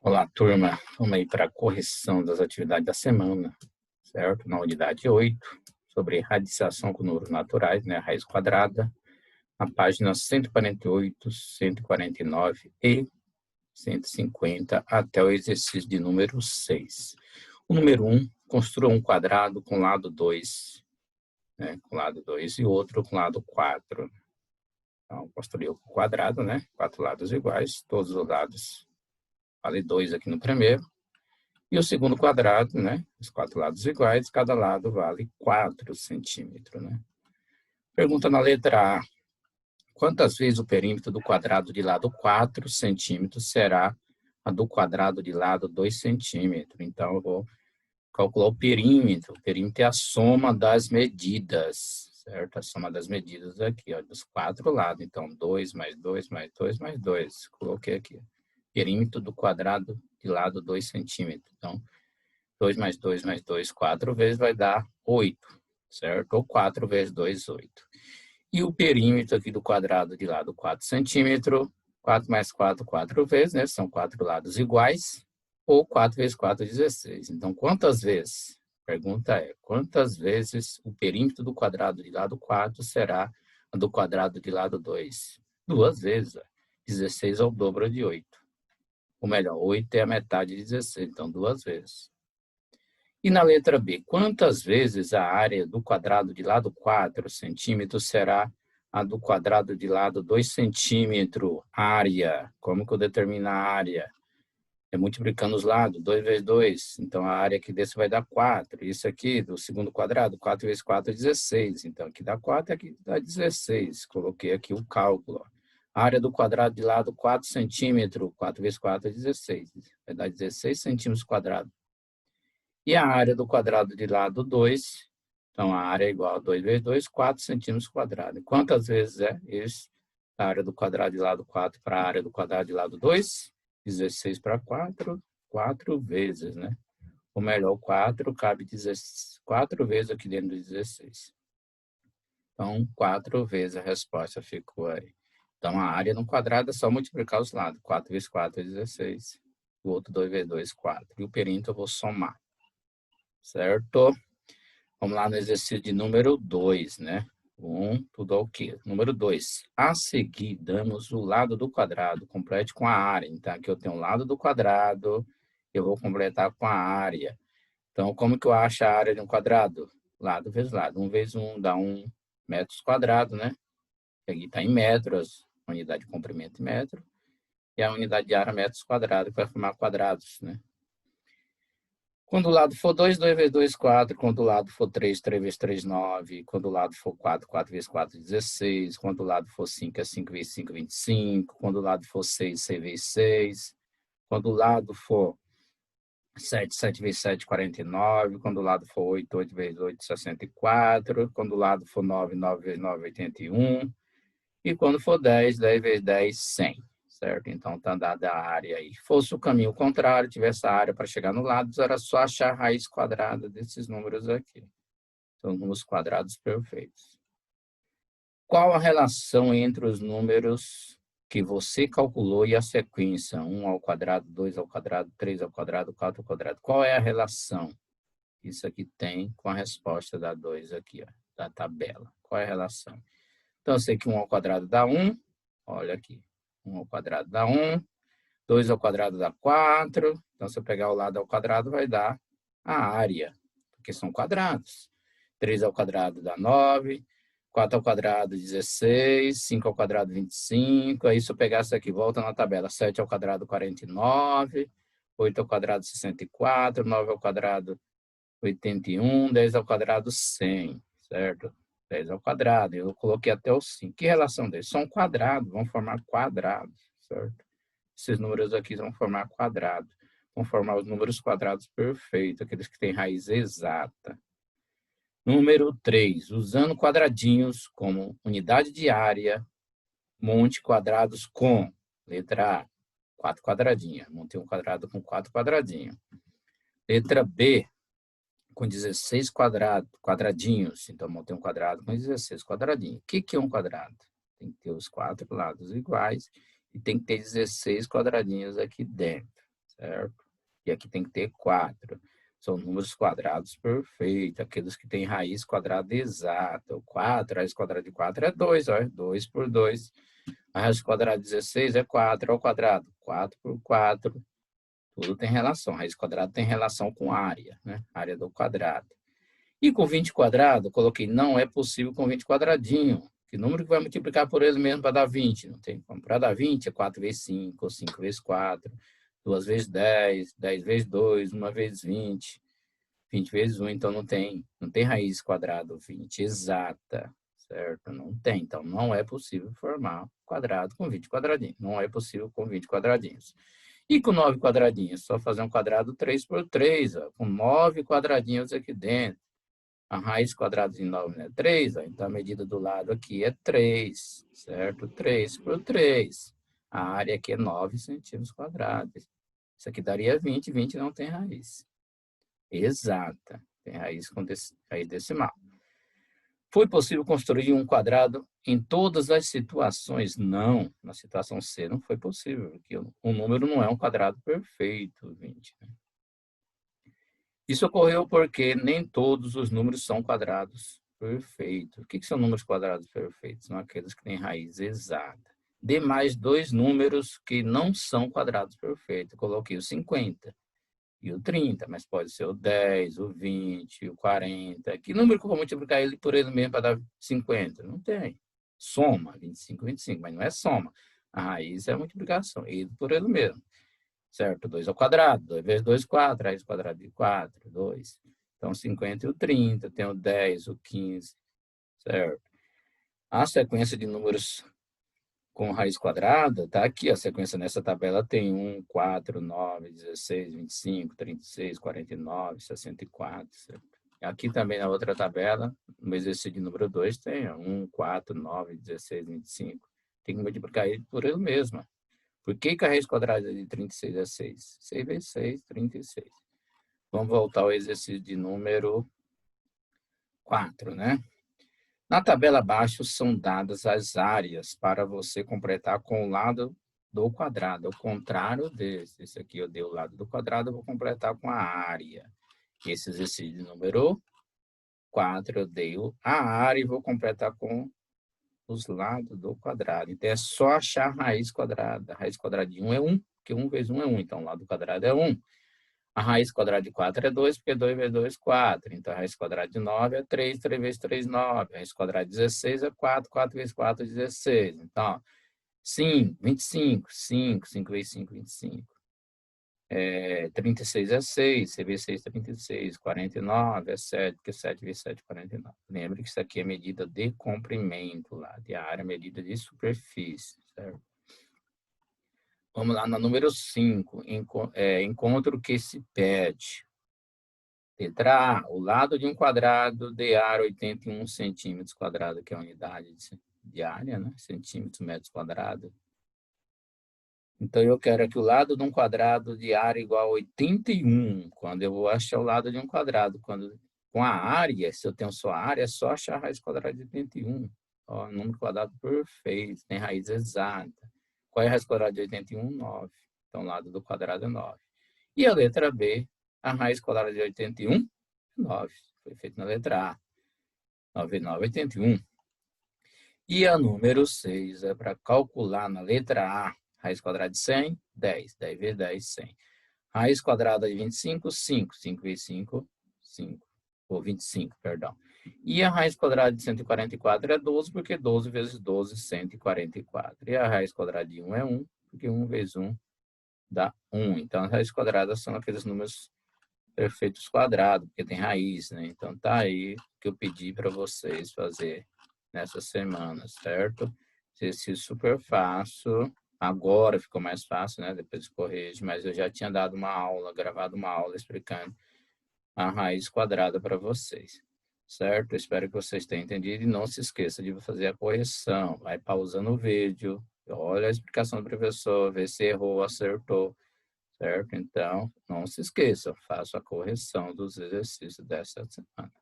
Olá, turma. Vamos aí para a correção das atividades da semana, certo? Na unidade 8, sobre radiciação com números naturais, né? Raiz quadrada, na página 148, 149 e 150, até o exercício de número 6. O número 1, construa um quadrado com lado 2, né? Com lado 2 e outro com lado 4. Então, construir o quadrado, né? 4 lados iguais, todos os lados vale 2 aqui no primeiro. E o segundo quadrado, né? Os 4 lados iguais, cada lado vale 4 centímetros, né? Pergunta na letra A. Quantas vezes o perímetro do quadrado de lado 4 centímetros será a do quadrado de lado 2 centímetros? Então, eu vou calcular o perímetro. O perímetro é a soma das medidas, certo? A soma das medidas aqui, ó, dos 4 lados. Então, 2 mais 2 mais 2 mais 2. Coloquei aqui. Perímetro do quadrado de lado 2 centímetros. Então, 2 mais 2 mais 2, 4 vezes vai dar 8, certo? Ou 4 vezes 2, 8. E o perímetro aqui do quadrado de lado 4 centímetros, 4 mais 4, 4 vezes, né? São 4 lados iguais, ou 4 vezes 4, 16. Então, quantas vezes? A pergunta é, quantas vezes o perímetro do quadrado de lado 4 será a do quadrado de lado 2? Duas vezes. 16 é o dobro de 8. Ou melhor, 8 é a metade de 16, então duas vezes. E na letra B, quantas vezes a área do quadrado de lado 4 centímetros será a do quadrado de lado 2 centímetros? Área. Como que eu determino a área? É multiplicando os lados, 2 vezes 2. Então, a área aqui desse vai dar 4. Isso aqui, do segundo quadrado, 4 vezes 4 é 16. Então, aqui dá 4 e aqui dá 16. Coloquei aqui o cálculo. A área do quadrado de lado 4 centímetros, 4 vezes 4 é 16. Vai dar 16 centímetros quadrados. E a área do quadrado de lado 2, então a área é igual a 2 vezes 2, 4 centímetros quadrados. Quantas vezes é esse? A área do quadrado de lado 4 para a área do quadrado de lado 2? 16 para 4, 4 vezes, né? Ou melhor, 4 cabe 4 vezes aqui dentro do 16. Então, 4 vezes a resposta ficou aí. Então, a área no quadrado é só multiplicar os lados. 4 vezes 4 é 16. O outro 2 vezes 2, 4. E o perímetro eu vou somar. Certo? Vamos lá no exercício de número 2, né? Tudo ok. Número 2. A seguir, damos o lado do quadrado. Complete com a área. Então, aqui eu tenho o lado do quadrado. Eu vou completar com a área. Então, como que eu acho a área de um quadrado? Lado vezes lado. 1 vezes 1 dá 1 metros quadrados, né? Aqui está em metros, unidade de comprimento em metro. E a unidade de área metros quadrados, que vai formar quadrados, né? Quando o lado for 2, 2 vezes 2, 4. Quando o lado for 3, 3 vezes 3, 9. Quando o lado for 4, 4 vezes 4, 16. Quando o lado for 5, é 5 vezes 5, 25. Quando o lado for 6, 6 vezes 6. Quando o lado for 7, 7 vezes 7, 49. Quando o lado for 8, 8 vezes 8, 64. Quando o lado for 9, 9 vezes 9, 81. E quando for 10, 10 vezes 10, 100. Certo? Então, está dada a área aí. Fosse o caminho contrário, tivesse a área para chegar no lado, era só achar a raiz quadrada desses números aqui. São números quadrados perfeitos. Qual a relação entre os números que você calculou e a sequência? 1 ao quadrado, 2 ao quadrado, 3 ao quadrado, 4 ao quadrado. Qual é a relação? Isso aqui tem com a resposta da 2 aqui, ó, da tabela. Qual é a relação? Então, eu sei que 1 ao quadrado dá 1. Olha aqui. 1 ao quadrado dá 1, 2 ao quadrado dá 4. Então, se eu pegar o lado ao quadrado, vai dar a área, porque são quadrados. 3 ao quadrado dá 9, 4 ao quadrado 16, 5 ao quadrado 25. Aí, se eu pegar isso aqui, volta na tabela, 7 ao quadrado 49, 8 ao quadrado 64, 9 ao quadrado 81, 10 ao quadrado 100, certo? 10 ao quadrado, eu coloquei até o 5. Que relação deles? São quadrados, vão formar quadrados, certo? Esses números aqui vão formar quadrados, vão formar os números quadrados perfeitos, aqueles que têm raiz exata. Número 3, usando quadradinhos como unidade de área, monte quadrados com, letra A, 4 quadradinhos, montei um quadrado com 4 quadradinhos. Letra B, com 16 quadradinhos. Então, montei um quadrado com 16 quadradinhos. O que é um quadrado? Tem que ter os 4 lados iguais e tem que ter 16 quadradinhos aqui dentro, certo? E aqui tem que ter 4. São números quadrados perfeitos, aqueles que têm raiz quadrada exata. O 4, a raiz quadrada de 4 é 2, ó, 2 por 2. A raiz quadrada de 16 é 4 ao quadrado. 4 por 4, tudo tem relação. A raiz quadrada tem relação com área, né? Área do quadrado. E com 20 quadrado, eu coloquei, não é possível com 20 quadradinho. Que número que vai multiplicar por ele mesmo para dar 20? Não tem como. Para dar 20 é 4 vezes 5, 5 vezes 4, 2 vezes 10, 10 vezes 2, 1 vezes 20, 20 vezes 1, então não tem raiz quadrada 20 exata, certo? Não tem, então não é possível formar quadrado com 20 quadradinhos. Não é possível com 20 quadradinhos. E com 9 quadradinhos, só fazer um quadrado 3 por 3, ó, com 9 quadradinhos aqui dentro. A raiz quadrada de 9 é 3, ó, então a medida do lado aqui é 3, certo? 3 por 3. A área aqui é 9 centímetros quadrados. Isso aqui daria 20, 20 não tem raiz exata, tem raiz decimal. Foi possível construir um quadrado em todas as situações? Não, na situação C não foi possível, porque o número não é um quadrado perfeito, 20. Né? Isso ocorreu porque nem todos os números são quadrados perfeitos. O que são números quadrados perfeitos? São aqueles que têm raiz exata. Dê mais 2 números que não são quadrados perfeitos. Eu coloquei o 50 e o 30, mas pode ser o 10, o 20, o 40. Que número que eu vou multiplicar ele por ele mesmo para dar 50? Não tem. Soma, 25, 25, mas não é soma. A raiz é a multiplicação, ele por ele mesmo. Certo? 2 ao quadrado, 2 vezes 2, 4, raiz quadrada de 4, 2. Então, 50 e o 30, tem o 10, o 15, certo? A sequência de números com raiz quadrada está aqui, a sequência nessa tabela tem 1, 4, 9, 16, 25, 36, 49, 64, certo? Aqui também na outra tabela, no exercício de número 2, tem 1, 4, 9, 16, 25. Tem que multiplicar ele por ele mesmo. Por que a raiz quadrada de 36 é 6? 6 vezes 6, 36. Vamos voltar ao exercício de número 4, né? Na tabela abaixo são dadas as áreas para você completar com o lado do quadrado. Ao contrário desse. Esse aqui eu dei o lado do quadrado, eu vou completar com a área. Esse exercício de número 4 eu dei a área e vou completar com os lados do quadrado. Então, é só achar a raiz quadrada. A raiz quadrada de 1 é 1, porque 1 vezes 1 é 1. Então, o lado do quadrado é 1. A raiz quadrada de 4 é 2, porque 2 vezes 2 é 4. Então, a raiz quadrada de 9 é 3, 3 vezes 3 é 9. A raiz quadrada de 16 é 4, 4 vezes 4 é 16. Então, 5, 25, 5, 5 vezes 5, 25. 36 é 6, C vezes 6 é 36, 49 é 7, porque 7 vezes 7 é 49. Lembre que isso aqui é medida de comprimento, lá, de área, medida de superfície, certo? Vamos lá, no número 5, encontre o que se pede. Letra A, o lado de um quadrado de área 81 centímetros quadrados, que é a unidade de área, né? Centímetros, metros quadrados. Então, eu quero aqui o lado de um quadrado de área igual a 81, quando eu vou achar o lado de um quadrado. Com a área, se eu tenho só a área, é só achar a raiz quadrada de 81. Ó, número quadrado perfeito, tem raiz exata. Qual é a raiz quadrada de 81? 9. Então, o lado do quadrado é 9. E a letra B, a raiz quadrada de 81 é 9. Foi feito na letra A. 9 vezes 9 é 81. E a número 6 é para calcular na letra A. Raiz quadrada de 100, 10. 10 vezes 10, 100. Raiz quadrada de 25, 5. 5 vezes 5, 5. Ou 25, perdão. E a raiz quadrada de 144 é 12, porque 12 vezes 12, 144. E a raiz quadrada de 1 é 1, porque 1 vezes 1 dá 1. Então, as raízes quadradas são aqueles números perfeitos quadrados, porque tem raiz, né? Então, tá aí que eu pedi para vocês fazer nessa semana, certo? Exercício super fácil. Agora ficou mais fácil, né? Depois corrige, mas eu já tinha dado uma aula, gravado uma aula explicando a raiz quadrada para vocês, certo? Espero que vocês tenham entendido e não se esqueça de fazer a correção. Vai pausando o vídeo, olha a explicação do professor, vê se errou, acertou, certo? Então, não se esqueça, faça a correção dos exercícios dessa semana.